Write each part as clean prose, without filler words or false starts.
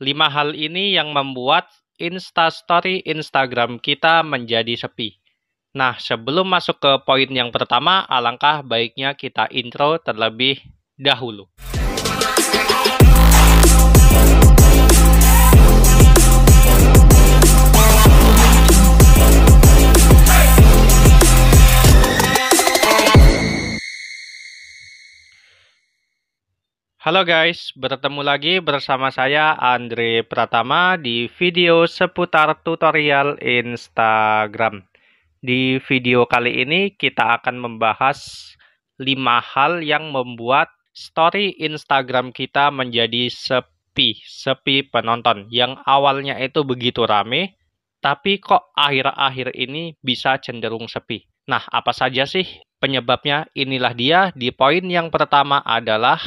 5 hal ini yang membuat Instastory Instagram kita menjadi sepi. Nah, sebelum masuk ke poin yang pertama, alangkah baiknya kita intro terlebih dahulu. Halo guys, bertemu lagi bersama saya Andre Pratama di video seputar tutorial Instagram. Di video kali ini kita akan membahas 5 hal yang membuat story Instagram kita menjadi sepi penonton. Yang awalnya itu begitu rame, tapi kok akhir-akhir ini bisa cenderung sepi. Nah, apa saja sih penyebabnya? Inilah dia. Di poin yang pertama adalah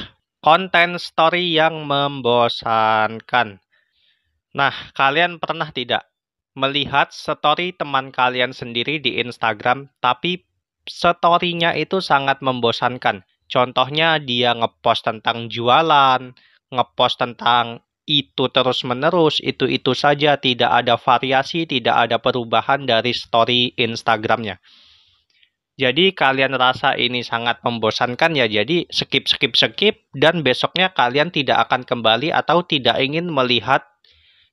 konten story yang membosankan. Nah, kalian pernah tidak melihat story teman kalian sendiri di Instagram, tapi story-nya itu sangat membosankan? Contohnya dia ngepost tentang jualan, ngepost tentang itu terus-menerus, itu saja, tidak ada variasi, tidak ada perubahan dari story Instagramnya. Jadi kalian rasa ini sangat membosankan ya, jadi skip, dan besoknya kalian tidak akan kembali atau tidak ingin melihat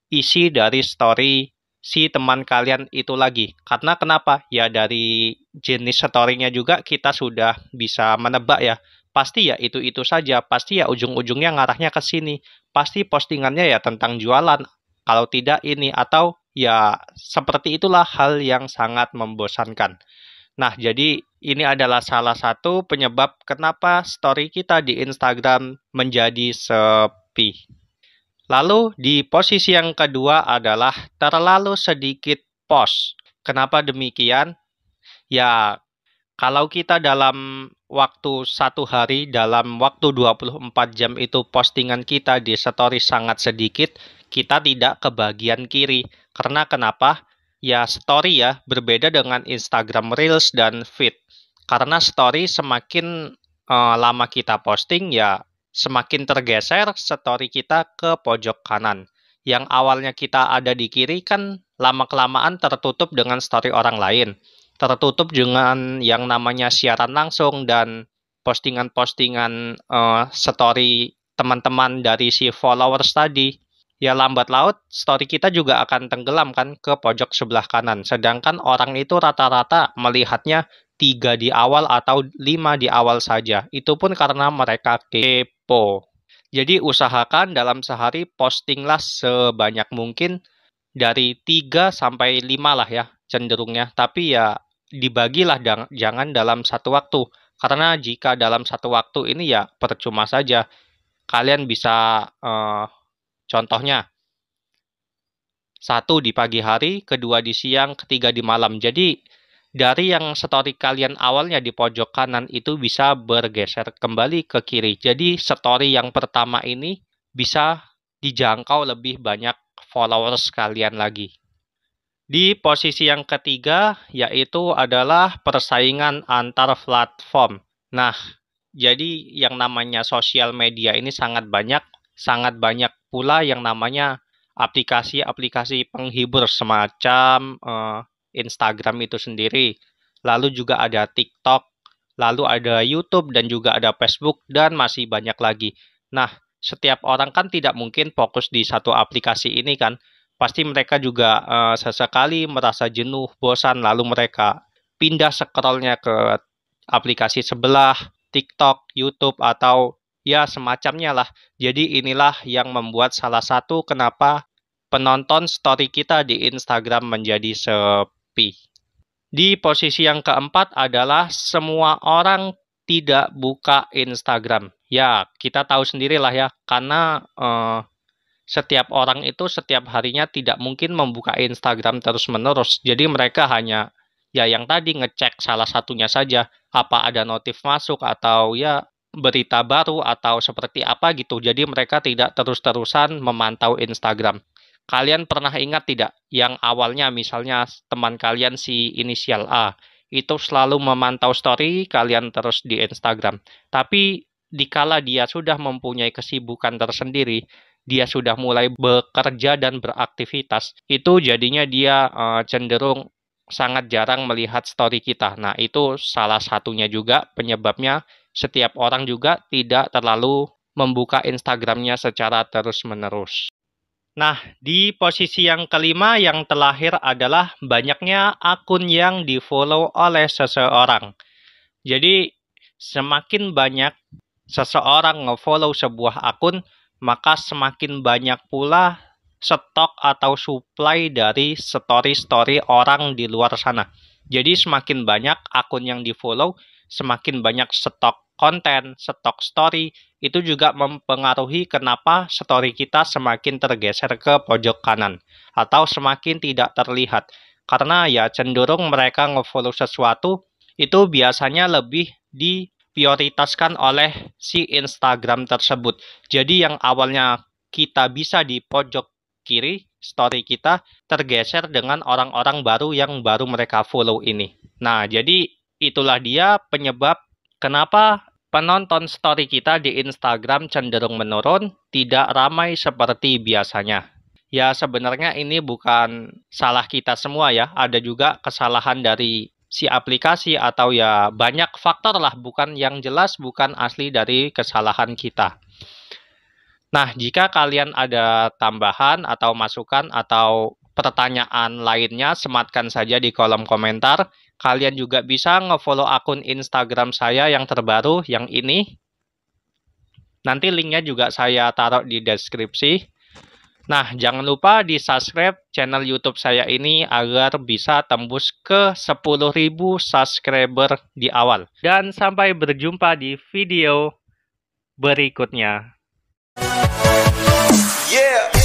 isi dari story si teman kalian itu lagi. Karena kenapa? Ya dari jenis story-nya juga kita sudah bisa menebak ya. Pasti ya itu saja, pasti ya ujung-ujungnya ngarahnya ke sini. Pasti postingannya ya tentang jualan, kalau tidak ini, atau ya seperti itulah hal yang sangat membosankan. Nah, jadi ini adalah salah satu penyebab kenapa story kita di Instagram menjadi sepi. Lalu di posisi yang kedua adalah terlalu sedikit post. Kenapa demikian? Ya, kalau kita dalam waktu satu hari, dalam waktu 24 jam itu postingan kita di story sangat sedikit, kita tidak ke bagian kiri. Karena kenapa? Ya story ya, berbeda dengan Instagram Reels dan feed. Karena story semakin lama kita posting, ya semakin tergeser story kita ke pojok kanan. Yang awalnya kita ada di kiri kan lama-kelamaan tertutup dengan story orang lain. Tertutup dengan yang namanya siaran langsung dan postingan-postingan story teman-teman dari si followers tadi. Ya lambat laut story kita juga akan tenggelam kan ke pojok sebelah kanan. Sedangkan orang itu rata-rata melihatnya 3 di awal atau 5 di awal saja. Itu pun karena mereka kepo. Jadi usahakan dalam sehari postinglah sebanyak mungkin dari 3 sampai 5 lah ya cenderungnya. Tapi ya dibagilah, jangan dalam satu waktu. Karena jika dalam satu waktu ini ya percuma saja. Kalian bisa contohnya, 1 di pagi hari, 2 di siang, 3 di malam. Jadi dari yang story kalian awalnya di pojok kanan itu bisa bergeser kembali ke kiri. Jadi story yang pertama ini bisa dijangkau lebih banyak followers kalian lagi. Di posisi yang ketiga yaitu adalah persaingan antar platform. Nah, jadi yang namanya sosial media ini sangat banyak pula yang namanya aplikasi-aplikasi penghibur semacam Instagram itu sendiri. Lalu juga ada TikTok, lalu ada YouTube dan juga ada Facebook dan masih banyak lagi. Nah, setiap orang kan tidak mungkin fokus di satu aplikasi ini kan. Pasti mereka juga sesekali merasa jenuh, bosan, lalu mereka pindah scrollnya ke aplikasi sebelah, TikTok, YouTube, atau ya semacamnya lah. Jadi inilah yang membuat salah satu kenapa penonton story kita di Instagram menjadi sepi. Di posisi yang keempat adalah semua orang tidak buka Instagram. Ya, kita tahu sendirilah ya, karena setiap orang itu setiap harinya tidak mungkin membuka Instagram terus-menerus. Jadi mereka hanya ya yang tadi ngecek salah satunya saja, apa ada notif masuk atau ya berita baru atau seperti apa gitu. Jadi mereka tidak terus-terusan memantau Instagram. Kalian pernah ingat tidak yang awalnya misalnya teman kalian si inisial A itu selalu memantau story kalian terus di Instagram. Tapi dikala dia sudah mempunyai kesibukan tersendiri, dia sudah mulai bekerja dan beraktivitas, itu jadinya dia cenderung sangat jarang melihat story kita. Nah, itu salah satunya juga penyebabnya setiap orang juga tidak terlalu membuka Instagramnya secara terus-menerus. Nah, di posisi yang kelima yang terakhir adalah banyaknya akun yang di-follow oleh seseorang. Jadi, semakin banyak seseorang nge-follow sebuah akun, maka semakin banyak pula stok atau supply dari story-story orang di luar sana. Jadi semakin banyak akun yang di-follow, semakin banyak stok konten, stok story, itu juga mempengaruhi kenapa story kita semakin tergeser ke pojok kanan atau semakin tidak terlihat. Karena ya cenderung mereka nge-follow sesuatu itu biasanya lebih diprioritaskan oleh si Instagram tersebut. Jadi yang awalnya kita bisa di pojok kiri story kita tergeser dengan orang-orang baru yang baru mereka follow ini. Nah, jadi itulah dia penyebab kenapa penonton story kita di Instagram cenderung menurun, tidak ramai seperti biasanya. Ya, sebenarnya ini bukan salah kita semua ya, ada juga kesalahan dari si aplikasi atau ya banyak faktor lah, bukan yang jelas, bukan asli dari kesalahan kita. Nah, jika kalian ada tambahan atau masukan atau pertanyaan lainnya, sematkan saja di kolom komentar. Kalian juga bisa nge-follow akun Instagram saya yang terbaru, yang ini. Nanti linknya juga saya taruh di deskripsi. Nah, jangan lupa di-subscribe channel YouTube saya ini agar bisa tembus ke 10.000 subscriber di awal. Dan sampai berjumpa di video berikutnya. Yeah.